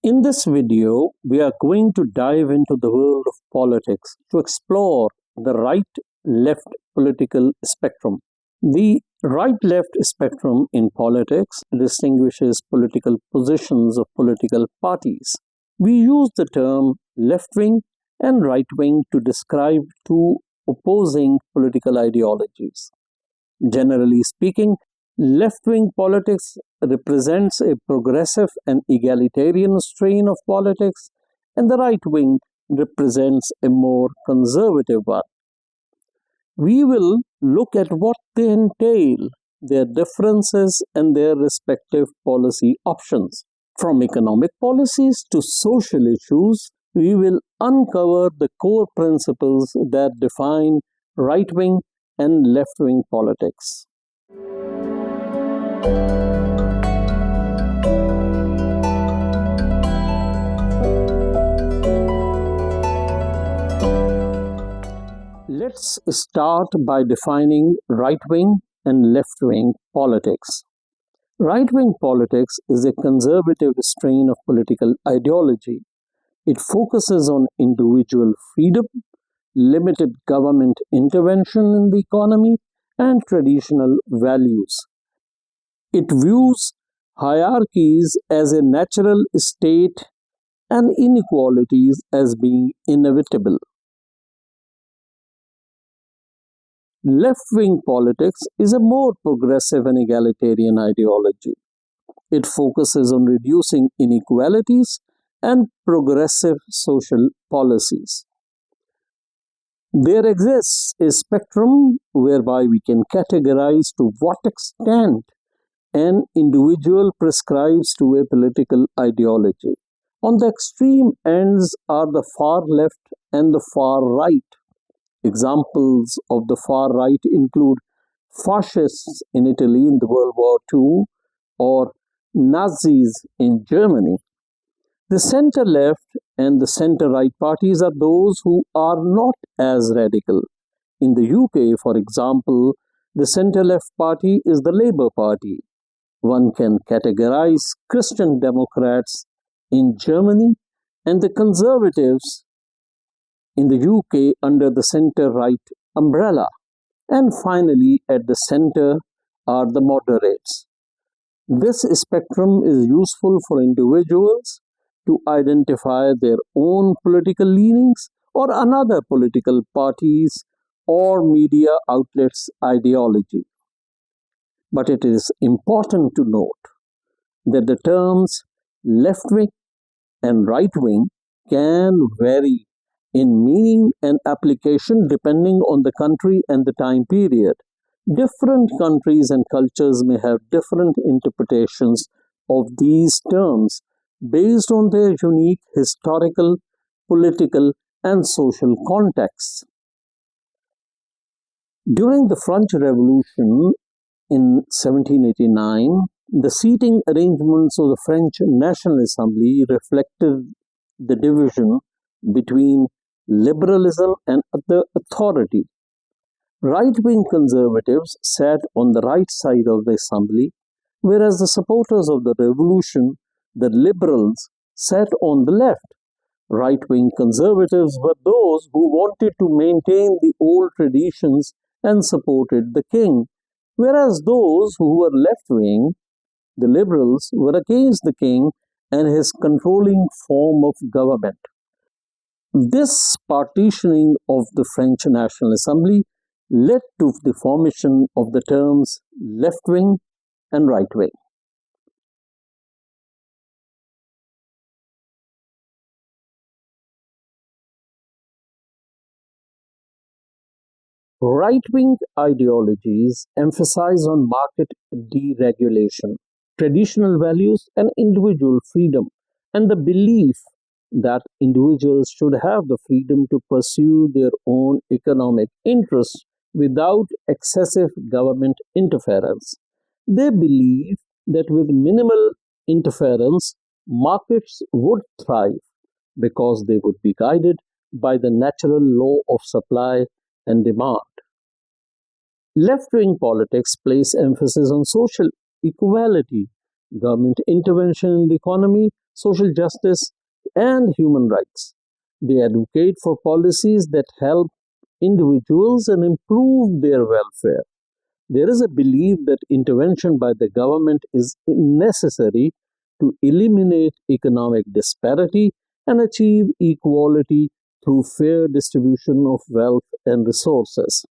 In this video, we are going to dive into the world of politics to explore the right-left political spectrum. The right-left spectrum in politics distinguishes political positions of political parties. We use the term left-wing and right-wing to describe two opposing political ideologies. Generally speaking, left-wing politics represents a progressive and egalitarian strain of politics, and the right wing represents a more conservative one. We will look at what they entail, their differences, and their respective policy options. From economic policies to social issues, we will uncover the core principles that define right-wing and left-wing politics. Let's start by defining right-wing and left-wing politics. Right-wing politics is a conservative strain of political ideology. It focuses on individual freedom, limited government intervention in the economy, and traditional values. It views hierarchies as a natural state and inequalities as being inevitable. Left-wing politics is a more progressive and egalitarian ideology. It focuses on reducing inequalities and progressive social policies. There exists a spectrum whereby we can categorize to what extent an individual prescribes to a political ideology. On the extreme ends are the far left and the far right. Examples of the far right include fascists in Italy in the World War II or Nazis in Germany. The center-left and the center-right parties are those who are not as radical. In the UK, for example, the center-left party is the Labour Party. One can categorize Christian Democrats in Germany and the Conservatives in the UK under the center-right umbrella. And finally, at the center are the moderates. This spectrum is useful for individuals to identify their own political leanings or another political party's or media outlet's ideology. But it is important to note that the terms left-wing and right-wing can vary in meaning and application depending on the country and the time period. Different countries and cultures may have different interpretations of these terms based on their unique historical, political, and social contexts. During the French Revolution in 1789, the seating arrangements of the French National Assembly reflected the division between liberalism and the authority. Right-wing conservatives sat on the right side of the assembly, whereas the supporters of the revolution, the liberals, sat on the left. Right-wing conservatives were those who wanted to maintain the old traditions and supported the king, whereas those who were left-wing, the liberals, were against the king and his controlling form of government. This partitioning of the French National Assembly led to the formation of the terms left-wing and right-wing. Right-wing ideologies emphasize on market deregulation, traditional values, and individual freedom, and the belief that individuals should have the freedom to pursue their own economic interests without excessive government interference. They believe that with minimal interference, markets would thrive because they would be guided by the natural law of supply and demand. Left-wing politics place emphasis on social equality. government intervention in the economy, social justice, and human rights. They advocate for policies that help individuals and improve their welfare. There is a belief that intervention by the government is necessary to eliminate economic disparity and achieve equality through fair distribution of wealth and resources.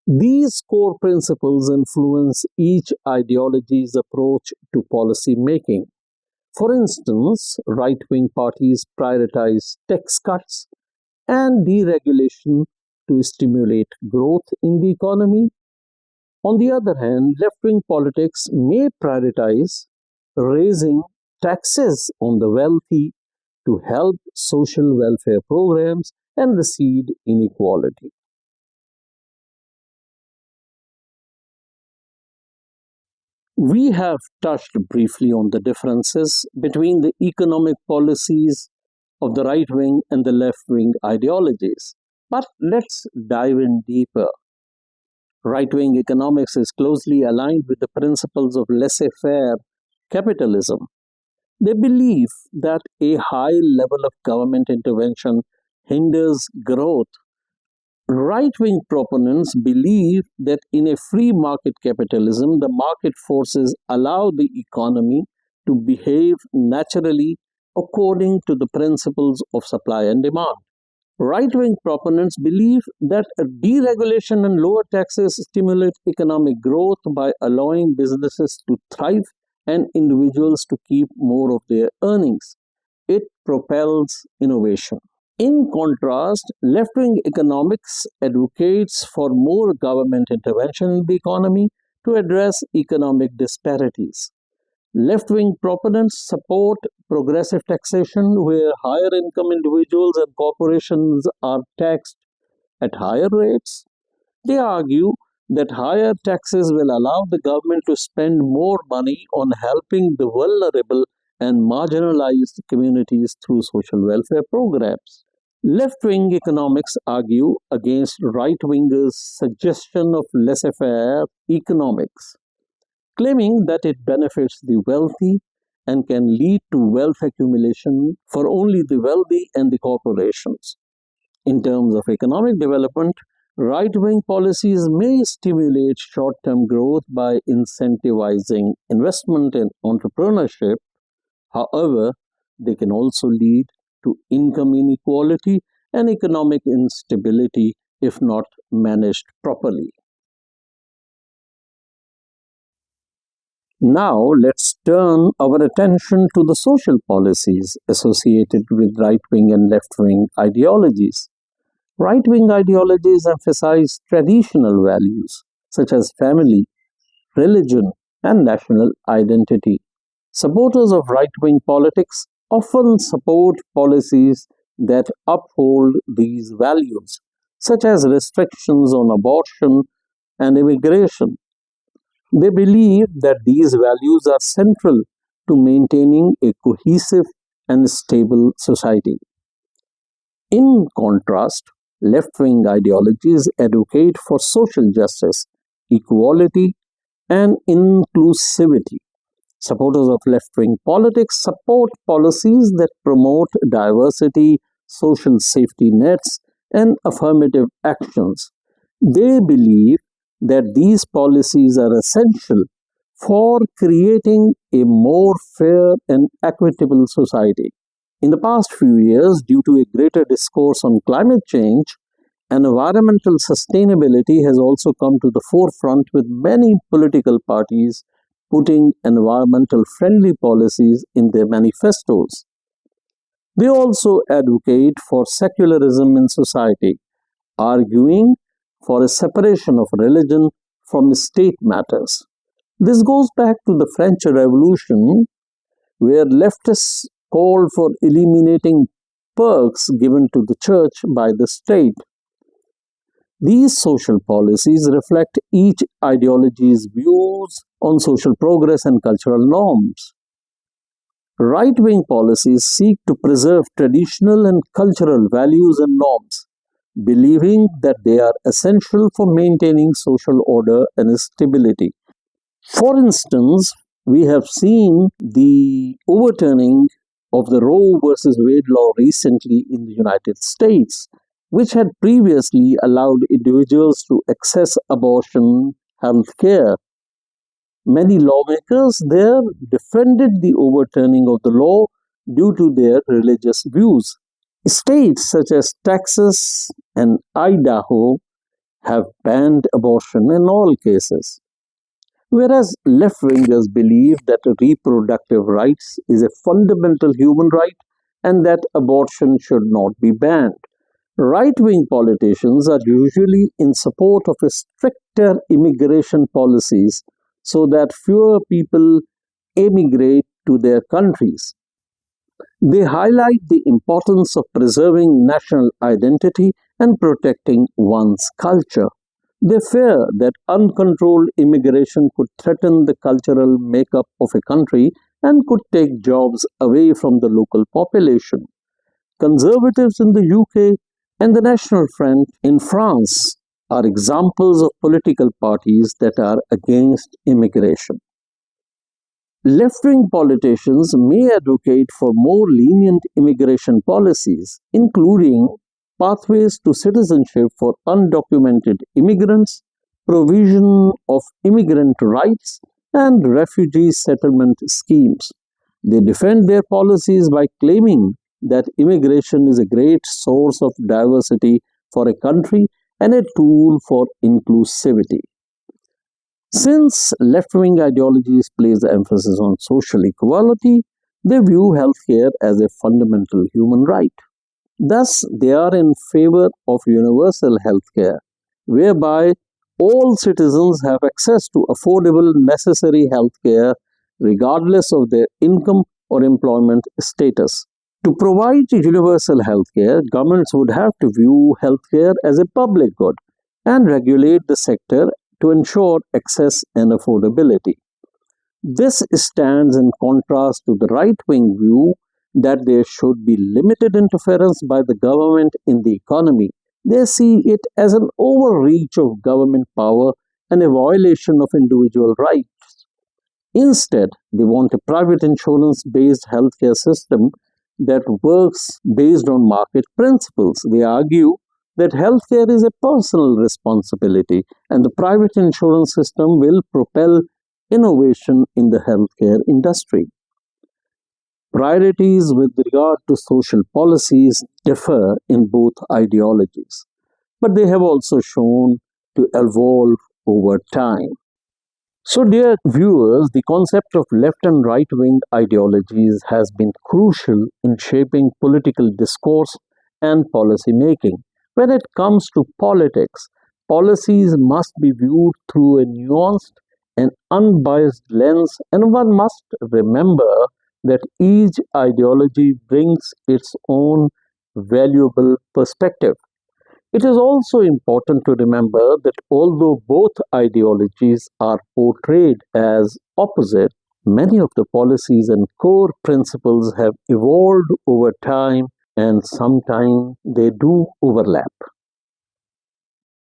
These core principles influence each ideology's approach to policy making. For instance, right wing parties prioritize tax cuts and deregulation to stimulate growth in the economy. On the other hand, left wing politics may prioritize raising taxes on the wealthy to help social welfare programs and recede inequality. We have touched briefly on the differences between the economic policies of the right wing and the left wing ideologies. But let's dive in deeper. Right wing economics is closely aligned with the principles of laissez faire capitalism. They believe that a high level of government intervention hinders growth. Right wing proponents believe that in a free market capitalism, the market forces allow the economy to behave naturally according to the principles of supply and demand. Right wing proponents believe that deregulation and lower taxes stimulate economic growth by allowing businesses to thrive and individuals to keep more of their earnings. It propels innovation. In contrast, left wing economics advocates for more government intervention in the economy to address economic disparities. Left wing proponents support progressive taxation where higher income individuals and corporations are taxed at higher rates. They argue that higher taxes will allow the government to spend more money on helping the vulnerable and marginalized communities through social welfare programs. Left wing economics argue against right wingers' suggestion of laissez faire economics, claiming that it benefits the wealthy and can lead to wealth accumulation for only the wealthy and the corporations. In terms of economic development, right wing policies may stimulate short term growth by incentivizing investment and entrepreneurship. However, they can also lead to income inequality and economic instability if not managed properly. Now, let's turn our attention to the social policies associated with right wing and left wing ideologies. Right wing ideologies emphasize traditional values such as family, religion, and national identity. Supporters of right wing politics often support policies that uphold these values, such as restrictions on abortion and immigration. They believe that these values are central to maintaining a cohesive and stable society. In contrast, left wing ideologies advocate for social justice, equality, and inclusivity. Supporters of left wing politics support policies that promote diversity, social safety nets, and affirmative actions. They believe that these policies are essential for creating a more fair and equitable society. In the past few years, due to a greater discourse on climate change, environmental sustainability has also come to the forefront with many political parties putting environmental friendly policies in their manifestos. They also advocate for secularism in society, arguing for a separation of religion from state matters. This goes back to the French Revolution, where leftists called for eliminating perks given to the church by the state. These social policies reflect each ideology's views on social progress and cultural norms. Right wing policies seek to preserve traditional and cultural values and norms, believing that they are essential for maintaining social order and stability. For instance, We have seen the overturning of the Roe versus Wade law recently in the United States, which had previously allowed individuals to access abortion health care. Many lawmakers there defended the overturning of the law due to their religious views. States such as Texas and Idaho have banned abortion in all cases. Whereas left wingers believe that reproductive rights is a fundamental human right and that abortion should not be banned. Right wing politicians are usually in support of a stricter immigration policies so that fewer people emigrate to their countries. They highlight the importance of preserving national identity and protecting one's culture. They fear that uncontrolled immigration could threaten the cultural makeup of a country and could take jobs away from the local population. Conservatives in the UK and the National Front in France are examples of political parties that are against immigration. Left wing politicians may advocate for more lenient immigration policies, including pathways to citizenship for undocumented immigrants, provision of immigrant rights, and refugee settlement schemes. They defend their policies by claiming that immigration is a great source of diversity for a country and a tool for inclusivity. Since left wing ideologies place emphasis on social equality, they view healthcare as a fundamental human right. Thus, they are in favor of universal healthcare, whereby all citizens have access to affordable, necessary healthcare regardless of their income or employment status. To provide universal healthcare, governments would have to view healthcare as a public good and regulate the sector to ensure access and affordability. This stands in contrast to the right wing view that there should be limited interference by the government in the economy. They see it as an overreach of government power and a violation of individual rights. Instead, they want a private insurance based healthcare system that works based on market principles. They argue that healthcare is a personal responsibility and the private insurance system will propel innovation in the healthcare industry. Priorities with regard to social policies differ in both ideologies, but they have also shown to evolve over time. So, dear viewers, the concept of left and right wing ideologies has been crucial in shaping political discourse and policy making. When it comes to politics, policies must be viewed through a nuanced and unbiased lens, and one must remember that each ideology brings its own valuable perspective. It is also important to remember that although both ideologies are portrayed as opposite, many of the policies and core principles have evolved over time and sometimes they do overlap.